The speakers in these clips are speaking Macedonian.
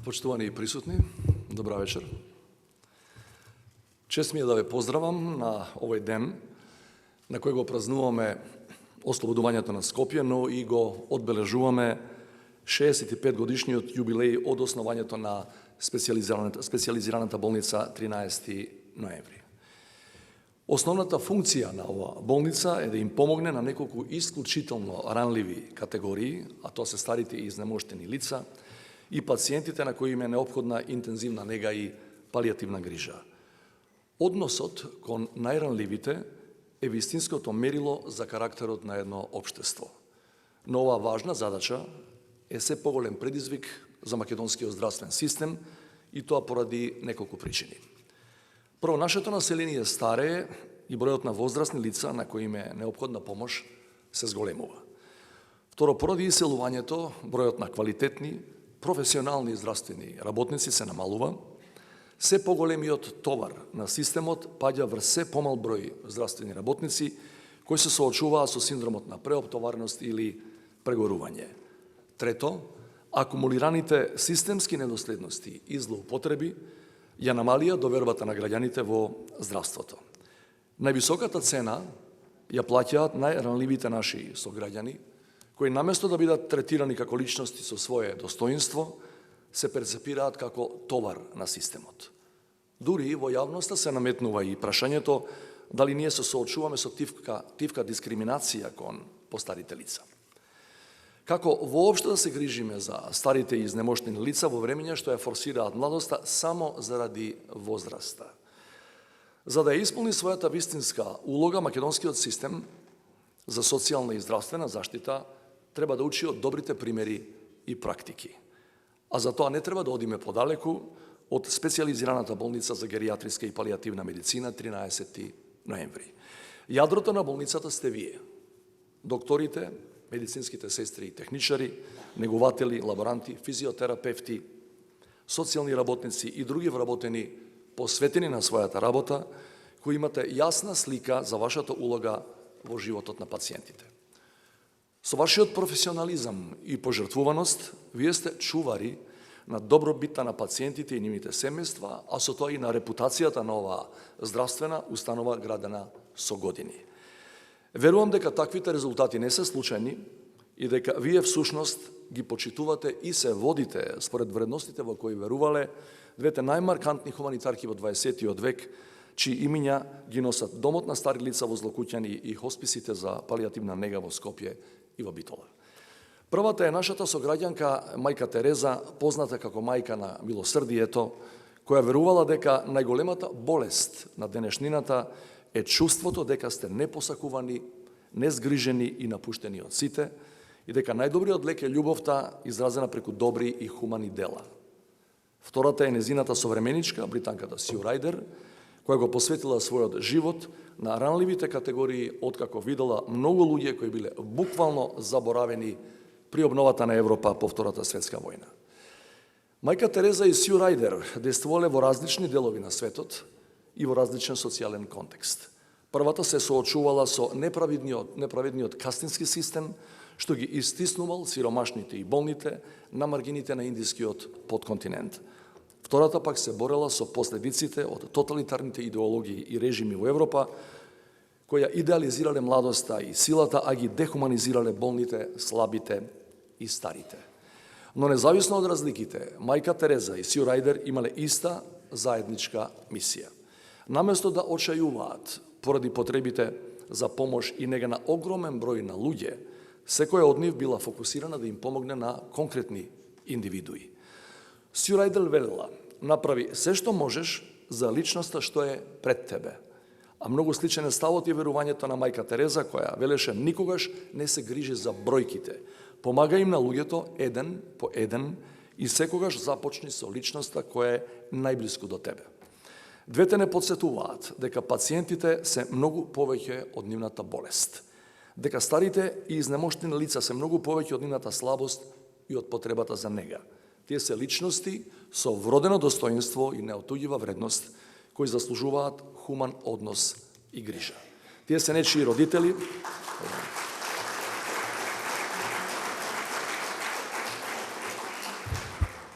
Poštovani prisutni, dobra večer. Čest mi je da ve pozdravам на овој ден на кој го празнуваме ослободувањето на Скопје, но и го одбележуваме 65 годишниот јубилеј од основањето на специализираната болница 13 ноември. Основната функција на оваа болница е да им помогне на неколку исклучително ранливи категории, а тоа се старите и изнемоштени лица и пациентите на кои им е неопходна интензивна нега и палијативна грижа. Односот кон најранливите е вистинското мерило за карактерот на едно општество. Но оваа важна задача е се поголем предизвик за македонскиот здравствен систем и тоа поради неколку причини. Прво, нашето население старее и бројот на возрастни лица на кои им е неопходна помош се зголемува. Второ, поради иселувањето, бројот на квалитетни, професионални здравствени работници се намалува, се поголемиот товар на системот паѓа врз се помал број здравствени работници кои се соочуваат со синдромот на преоптовареност или прегорување. Трето, акумулираните системски недоследности и злоупотреби ја намалија довербата на граѓаните во здравството. Највисоката цена ја плаќаат најранливите наши сограѓани, кои наместо да бидат третирани како личности со свое достоинство, се перцепираат како товар на системот. Дури во јавноста се наметнува и прашањето дали ние се соочуваме со тивка дискриминација кон постарите лица. Како воопшто да се грижиме за старите и изнемоштени лица во времења што ја форсираат младоста само заради возраста. За да ја исполни својата вистинска улога, македонскиот систем за социјална и здравствена заштита треба да учи од добрите примери и практики. А за тоа не треба да одиме подалеку од специализираната болница за геријатриска и палијативна медицина 13 ноември. Јадрото на болницата сте вие, докторите, медицинските сестри и техничари, негователи, лаборанти, физиотерапевти, социјални работници и други вработени посветени на својата работа, кои имате јасна слика за вашата улога во животот на пациентите. Со вашиот професионализам и пожртвуваност, вие сте чувари на добробитта на пациентите и нивните семејства, а со тоа и на репутацијата на оваа здравствена установа градена со години. Верувам дека таквите резултати не се случајни и дека вие всушност ги почитувате и се водите според вредностите во кои верувале двете најмаркантни хуманитарки во 20. век, чии имиња ги носат Домот на стари лица во Злокуќани и хосписите за палијативна нега во Скопје и во Битола. Првата е нашата сограѓанка мајка Тереза, позната како мајка на милосрдието, која верувала дека најголемата болест на денешнината е чувството дека сте непосакувани, незгрижени и напуштени од сите и дека најдобриот лек е љубовта изразена преку добри и хумани дела. Втората е незината современичка, британката Сју Рајдер, која го посветила својот живот на ранливите категории, откако видела многу луѓе кои биле буквално заборавени при обновата на Европа по Втората светска војна. Мајка Тереза и Сју Рајдер действувале во различни делови на светот и во различен социјален контекст. Првата се соочувала со неправедниот кастински систем, што ги истиснувал сиромашните и болните на маргините на индискиот подконтинент. Втората пак се борела со последиците од тоталитарните идеологии и режими во Европа, која идеализирале младоста и силата, а ги дехуманизирале болните, слабите и старите. Но независно од разликите, мајка Тереза и Сју Рајдер имале иста заедничка мисија. Наместо да очајуваат поради потребите за помош и нега на огромен број на луѓе, секоја од нив била фокусирана да им помогне на конкретни индивидуи. Сју Рајдер велела: направи се што можеш за личноста што е пред тебе. А многу сличен е ставот и верувањето на мајка Тереза, која велеше никогаш не се грижи за бројките. Помага им на луѓето еден по еден и секогаш започни со личноста која е најблиску до тебе. Двете не подсетуваат дека пациентите се многу повеќе од нивната болест, дека старите и изнемоштени лица се многу повеќе од нивната слабост и од потребата за нега. Тие се личности со вродено достоинство и неотуѓива вредност, кои заслужуваат хуман однос и грижа. Тие се нечии родители,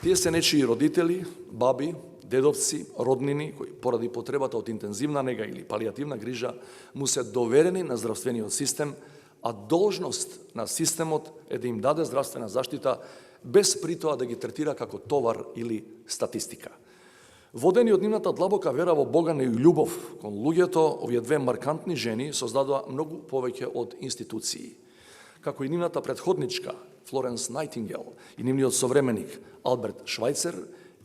Тие се нечии родители, баби, дедовци, роднини, кои поради потребата од интензивна нега или палиативна грижа му се доверени на здравствениот систем, а должност на системот е да им даде здравствена заштита без при тоа да ги третира како товар или статистика. Водени од нивната длабока вера во Бога и љубов кон луѓето, овие две маркантни жени создадоа многу повеќе од институции. Како и нивната предходничка Флоренс Найтингел и нивниот современик Алберт Швајцер,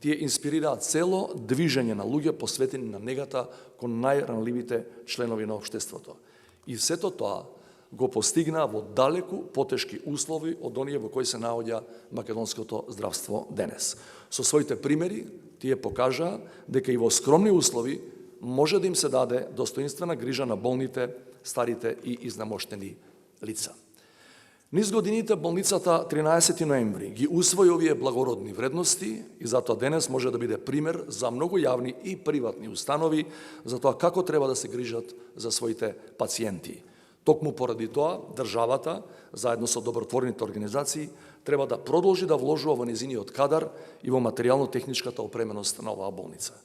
тие инспирираат цело движење на луѓе посветени на негата кон најранливите членови на општеството. И сето тоа го постигна во далеку потешки услови од оние во кои се наоѓа македонското здравство денес. Со своите примери тие покажаа дека и во скромни услови може да им се даде достоинствена грижа на болните, старите и изнамоштени лица. Низ годините болницата 13 ноември ги усвои овие благородни вредности и затоа денес може да биде пример за многу јавни и приватни установи за тоа како треба да се грижат за своите пациенти. Токму поради тоа, државата, заедно со добротворните организации, треба да продолжи да вложува во незиниот кадар и во материјално-техничката опременост на оваа болница.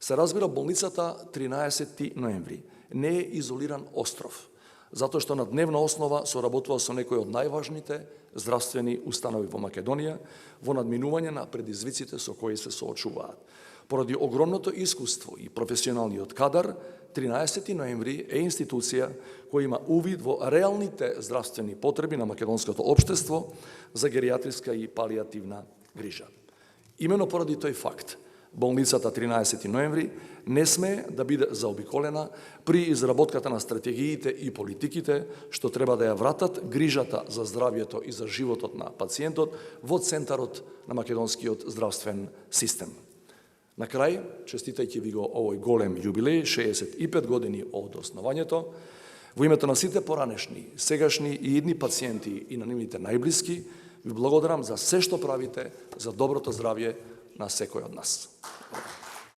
Се разбира, болницата 13 ноември не е изолиран остров, затоа што на дневна основа соработува со некои од најважните здравствени установи во Македонија во надминување на предизвиците со кои се соочуваат. Поради огромното искуство и професионалниот кадар, 13 ноември е институција која има увид во реалните здравствени потреби на македонското општество за геријатриска и палиативна грижа. Имено поради тој факт, болницата 13 ноември не смее да биде заобиколена при изработката на стратегиите и политиките што треба да ја вратат грижата за здравјето и за животот на пациентот во центарот на македонскиот здравствен систем. На крај, честитајќи ви го овој голем јубилеј, 65 години од основањето, во името на сите поранешни, сегашни и идни пациенти и на нивните најблиски, ви благодарам за се што правите за доброто здравје на секој од нас.